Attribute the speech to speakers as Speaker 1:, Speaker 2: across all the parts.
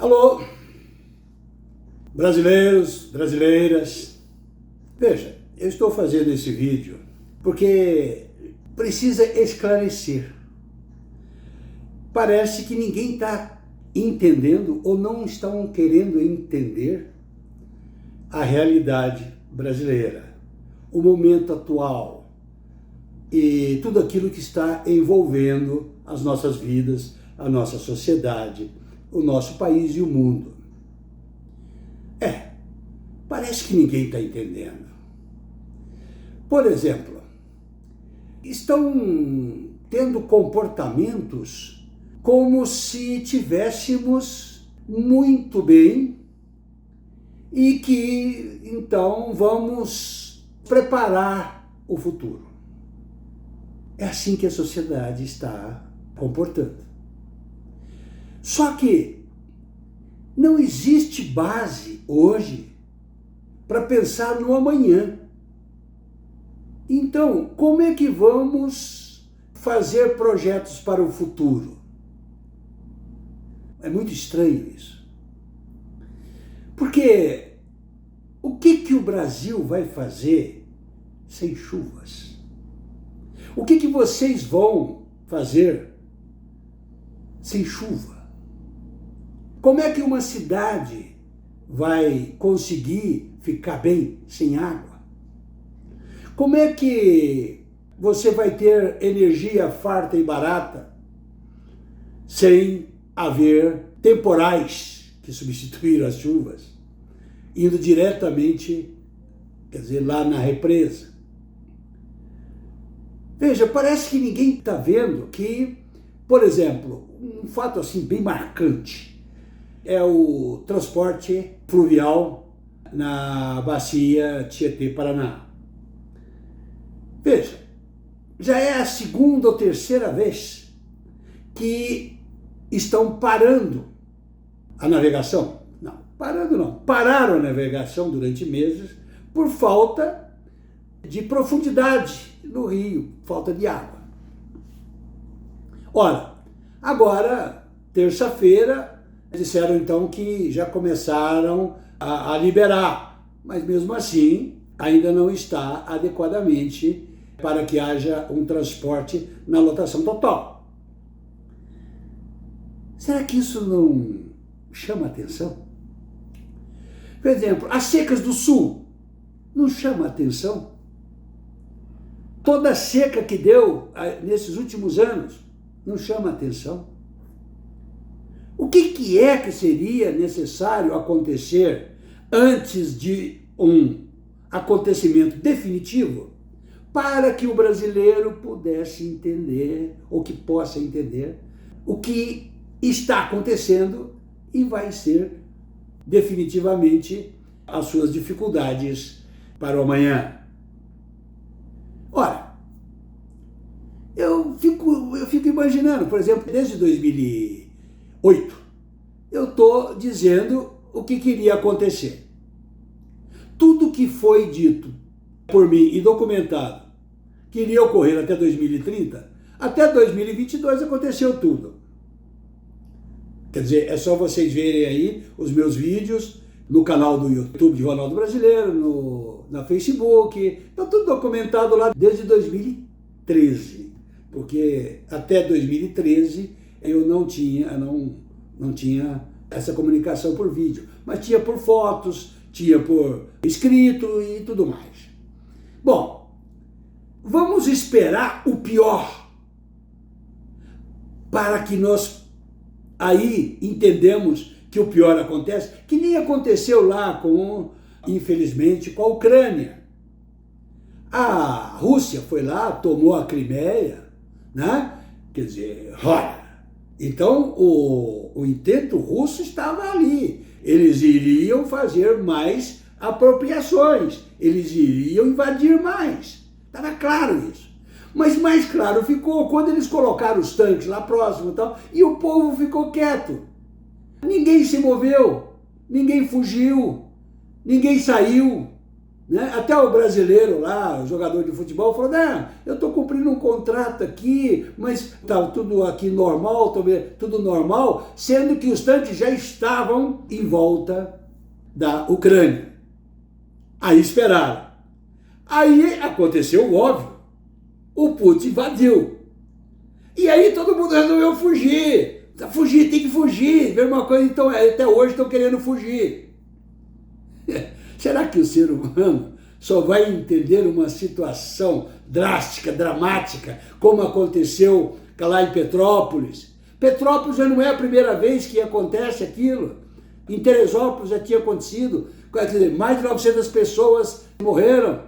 Speaker 1: Alô, brasileiros, brasileiras. Veja, eu estou fazendo esse vídeo porque precisa esclarecer. Parece que ninguém está entendendo ou não estão querendo entender a realidade brasileira, o momento atual e tudo aquilo que está envolvendo as nossas vidas, a nossa sociedade, o nosso país e o mundo. Parece que ninguém está entendendo. Por exemplo, estão tendo comportamentos como se tivéssemos muito bem e que, então, vamos preparar o futuro. É assim que a sociedade está comportando. Só que não existe base hoje para pensar no amanhã. Então, como é que vamos fazer projetos para o futuro? É muito estranho isso. Porque o que o Brasil vai fazer sem chuvas? O que vocês vão fazer sem chuva? Como é que uma cidade vai conseguir ficar bem sem água? Como é que você vai ter energia farta e barata sem haver temporais que substituíram as chuvas, indo diretamente, quer dizer, lá na represa? Veja, parece que ninguém está vendo que, por exemplo, um fato assim bem marcante é o transporte fluvial na bacia Tietê-Paraná. Veja, já é a segunda ou terceira vez que estão parando a navegação. Não, parando não. Pararam a navegação durante meses por falta de profundidade no rio, falta de água. Ora, agora, terça-feira, disseram então que já começaram a liberar, mas mesmo assim ainda não está adequadamente para que haja um transporte na lotação total. Será que isso não chama atenção? Por exemplo, as secas do sul não chama atenção? Toda a seca que deu nesses últimos anos não chama atenção? O que é que seria necessário acontecer antes de um acontecimento definitivo para que o brasileiro pudesse entender, ou que possa entender, o que está acontecendo e vai ser definitivamente as suas dificuldades para o amanhã? Ora, eu fico imaginando, por exemplo, desde 2008, eu estou dizendo o que iria acontecer. Tudo que foi dito por mim e documentado que iria ocorrer até 2030, até 2022 aconteceu tudo. Quer dizer, é só vocês verem aí os meus vídeos no canal do YouTube de Ronaldo Brasileiro, na Facebook, está tudo documentado lá desde 2013, porque até 2013 eu não tinha essa comunicação por vídeo, mas tinha por fotos, tinha por escrito e tudo mais. Bom, vamos esperar o pior para que nós aí entendemos que o pior acontece, que nem aconteceu lá infelizmente, com a Ucrânia. A Rússia foi lá, tomou a Crimeia, né? Quer dizer, olha, então o intento russo estava ali. Eles iriam fazer mais apropriações, eles iriam invadir mais. Estava claro isso. Mas mais claro ficou quando eles colocaram os tanques lá próximo e tal, e o povo ficou quieto. Ninguém se moveu, ninguém fugiu, ninguém saiu. Né? Até o brasileiro lá, o jogador de futebol, falou, não, eu estou cumprindo um contrato aqui, mas está tudo aqui normal, tudo normal, sendo que os tanques já estavam em volta da Ucrânia. Aí esperaram. Aí aconteceu o óbvio, o Putin invadiu. E aí todo mundo resolveu fugir. Fugir, tem que fugir. Mesma coisa, então até hoje estão querendo fugir. Será que o ser humano só vai entender uma situação drástica, dramática, como aconteceu lá em Petrópolis? Petrópolis já não é a primeira vez que acontece aquilo. Em Teresópolis já tinha acontecido. Quer dizer, mais de 900 pessoas morreram.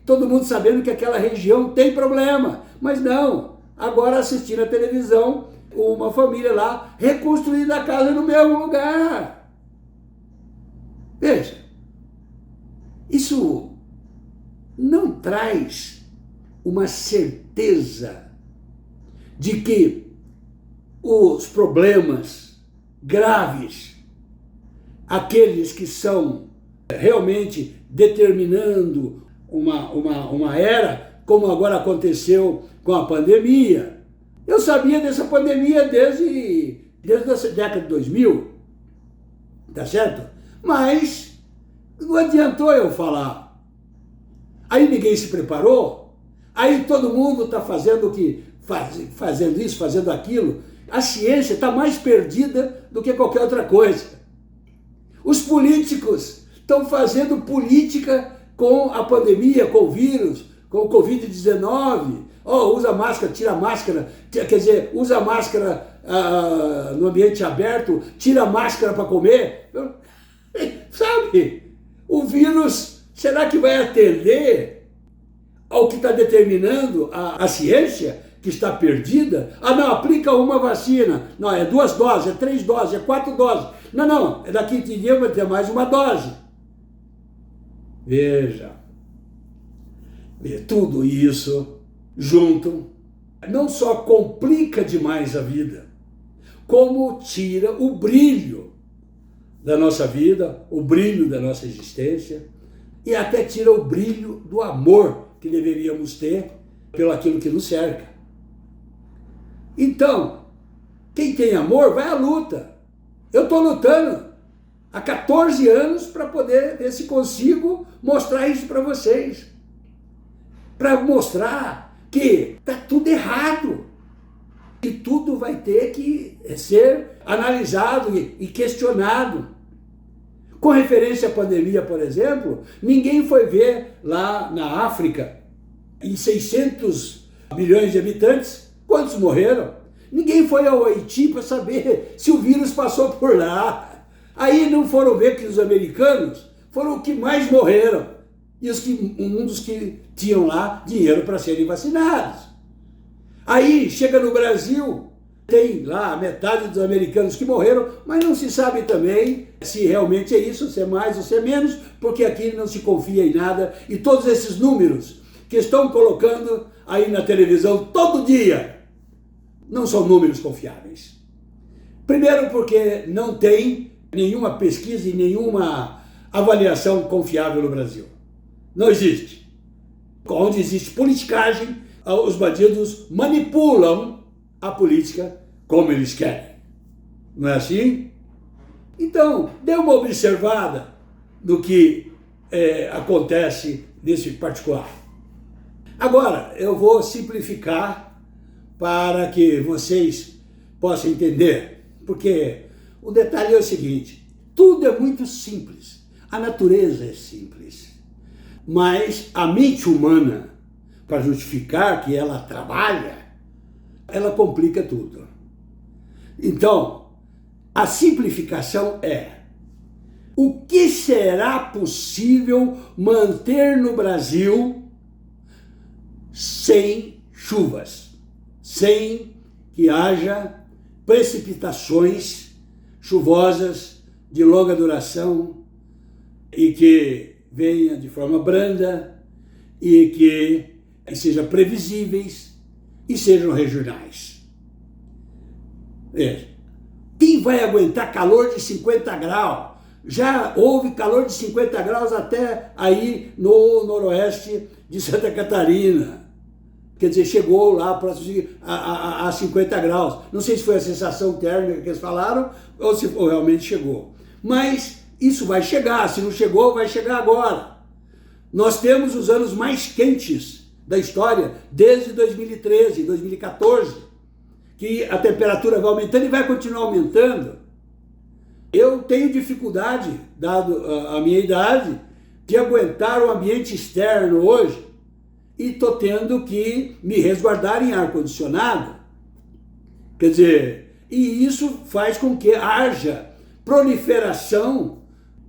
Speaker 1: Todo mundo sabendo que aquela região tem problema. Mas não. Agora assistindo a televisão, uma família lá reconstruindo a casa no mesmo lugar. Veja. Isso não traz uma certeza de que os problemas graves, aqueles que são realmente determinando uma era, como agora aconteceu com a pandemia. Eu sabia dessa pandemia desde a década de 2000, tá certo? Mas não adiantou eu falar. Aí ninguém se preparou, aí todo mundo está fazendo fazendo isso, fazendo aquilo. A ciência está mais perdida do que qualquer outra coisa. Os políticos estão fazendo política com a pandemia, com o vírus, com o Covid-19. Oh, usa máscara, tira máscara, quer dizer, usa máscara no ambiente aberto, tira máscara para comer. Sabe? O vírus, será que vai atender ao que está determinando a ciência, que está perdida? Ah, não, aplica uma vacina. Não, é 2 doses, é 3 doses, é 4 doses. Não, é daqui 15 dias vai ter mais uma dose. Veja, tudo isso junto não só complica demais a vida, como tira o brilho da nossa vida, o brilho da nossa existência, e até tira o brilho do amor que deveríamos ter pelo aquilo que nos cerca. Então, quem tem amor vai à luta. Eu estou lutando há 14 anos para poder ver se consigo mostrar isso para vocês. Para mostrar que está tudo errado. Que tudo vai ter que ser analisado e questionado. Com referência à pandemia, por exemplo, ninguém foi ver lá na África, em 600 milhões de habitantes, quantos morreram. Ninguém foi ao Haiti para saber se o vírus passou por lá. Aí não foram ver que os americanos foram os que mais morreram. E um dos que tinham lá dinheiro para serem vacinados. Aí chega no Brasil, tem lá metade dos americanos que morreram, mas não se sabe também se realmente é isso, se é mais ou se é menos, porque aqui não se confia em nada. E todos esses números que estão colocando aí na televisão todo dia não são números confiáveis. Primeiro porque não tem nenhuma pesquisa e nenhuma avaliação confiável no Brasil. Não existe. Onde existe politicagem, os bandidos manipulam a política como eles querem. Não é assim? Então, dê uma observada no que acontece nesse particular. Agora, eu vou simplificar para que vocês possam entender, porque o detalhe é o seguinte: tudo é muito simples, a natureza é simples, mas a mente humana, para justificar que ela trabalha, ela complica tudo. Então, a simplificação é: o que será possível manter no Brasil sem chuvas, sem que haja precipitações chuvosas de longa duração e que venha de forma branda e que sejam previsíveis e sejam regionais. Veja, quem vai aguentar calor de 50 graus? Já houve calor de 50 graus até aí no noroeste de Santa Catarina. Quer dizer, chegou lá próximo a 50 graus. Não sei se foi a sensação térmica que eles falaram ou se realmente chegou. Mas isso vai chegar. Se não chegou, vai chegar agora. Nós temos os anos mais quentes da história desde 2013, 2014, que a temperatura vai aumentando e vai continuar aumentando. Eu tenho dificuldade, dado a minha idade, de aguentar o ambiente externo hoje e estou tendo que me resguardar em ar-condicionado. Quer dizer, e isso faz com que haja proliferação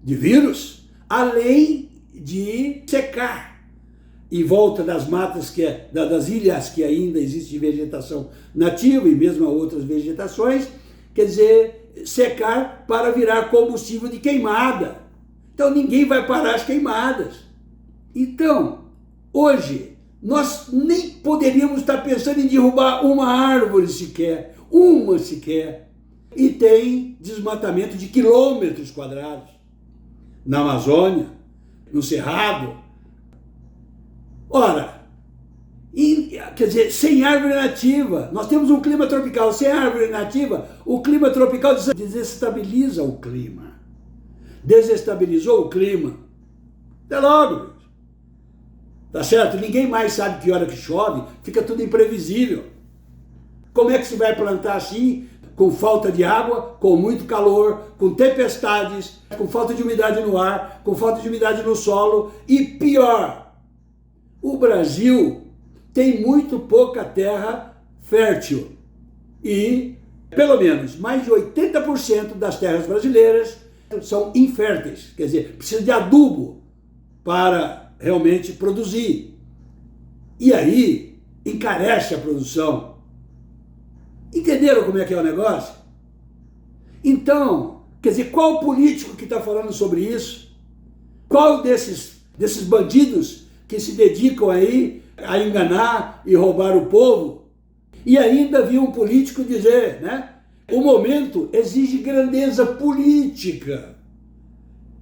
Speaker 1: de vírus, além de secar em volta das matas, das ilhas que ainda existe vegetação nativa e mesmo outras vegetações, quer dizer, secar para virar combustível de queimada. Então ninguém vai parar as queimadas. Então, hoje, nós nem poderíamos estar pensando em derrubar uma árvore sequer, e tem desmatamento de quilômetros quadrados na Amazônia, no Cerrado. Ora, quer dizer, sem árvore nativa, nós temos um clima tropical, sem árvore nativa, o clima tropical desestabiliza o clima. Desestabilizou o clima. Até logo. Tá certo? Ninguém mais sabe que hora que chove, fica tudo imprevisível. Como é que se vai plantar assim, com falta de água, com muito calor, com tempestades, com falta de umidade no ar, com falta de umidade no solo e pior, o Brasil tem muito pouca terra fértil e, pelo menos, mais de 80% das terras brasileiras são inférteis, quer dizer, precisa de adubo para realmente produzir. E aí, encarece a produção. Entenderam como é que é o negócio? Então, quer dizer, qual político que está falando sobre isso? Qual desses bandidos que se dedicam aí a enganar e roubar o povo? E ainda vi um político dizer, né? O momento exige grandeza política.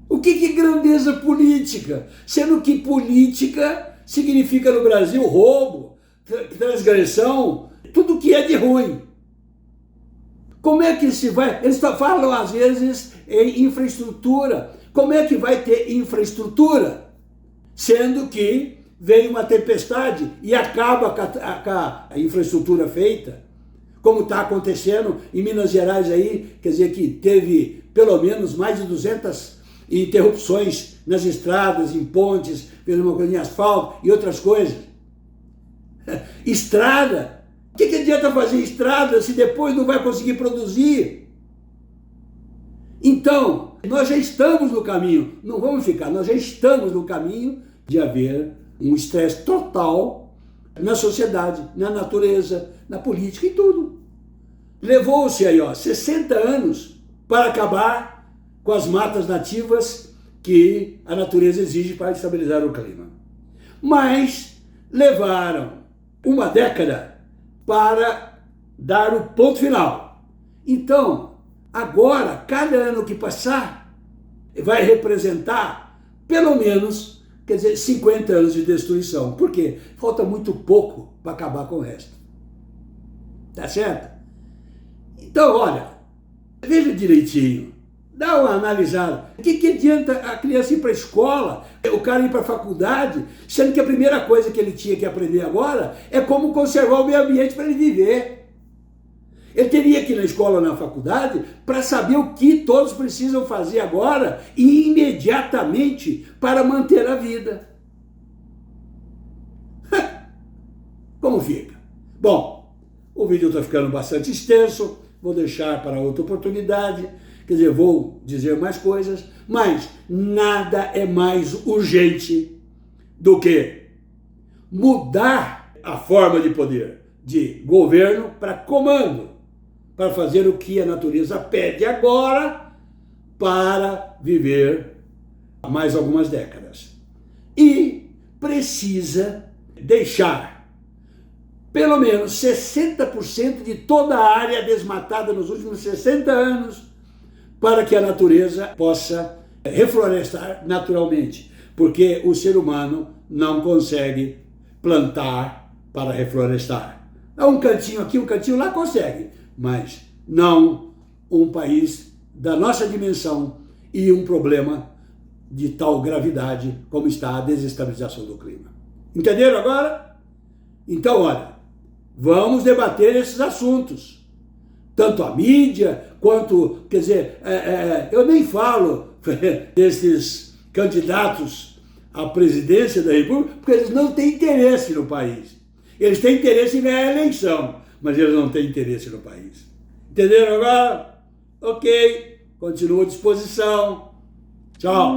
Speaker 1: O que é grandeza política? Sendo que política significa no Brasil roubo, transgressão, tudo que é de ruim. Como é que se vai? Eles falam às vezes em infraestrutura. Como é que vai ter infraestrutura? Sendo que vem uma tempestade e acaba com a infraestrutura feita, como está acontecendo em Minas Gerais aí, quer dizer que teve pelo menos mais de 200 interrupções nas estradas, em pontes, em asfalto e outras coisas. Estrada. O que adianta fazer estrada se depois não vai conseguir produzir? Então, nós já estamos no caminho, não vamos ficar, nós já estamos no caminho de haver um estresse total na sociedade, na natureza, na política e tudo. Levou-se aí, 60 anos para acabar com as matas nativas que a natureza exige para estabilizar o clima. Mas levaram uma década para dar o ponto final. Então, agora, cada ano que passar, vai representar, pelo menos, quer dizer, 50 anos de destruição. Por quê? Falta muito pouco para acabar com o resto. Tá certo? Então, olha, veja direitinho, dá uma analisada. O que adianta a criança ir para a escola, o cara ir para a faculdade, sendo que a primeira coisa que ele tinha que aprender agora é como conservar o meio ambiente para ele viver. Ele teria que ir na escola ou na faculdade para saber o que todos precisam fazer agora e imediatamente para manter a vida. Como fica? Bom, o vídeo está ficando bastante extenso, vou deixar para outra oportunidade. Quer dizer, vou dizer mais coisas, mas nada é mais urgente do que mudar a forma de poder, de governo para comando, para fazer o que a natureza pede agora para viver mais algumas décadas. E precisa deixar pelo menos 60% de toda a área desmatada nos últimos 60 anos para que a natureza possa reflorestar naturalmente, porque o ser humano não consegue plantar para reflorestar. Um cantinho aqui, um cantinho lá consegue, mas não um país da nossa dimensão e um problema de tal gravidade como está a desestabilização do clima. Entenderam agora? Então, olha, vamos debater esses assuntos. Tanto a mídia, quanto, quer dizer, eu nem falo desses candidatos à presidência da República, porque eles não têm interesse no país. Eles têm interesse em ganhar a eleição, mas eles não têm interesse no país. Entenderam agora? Ok, continuo à disposição. Tchau.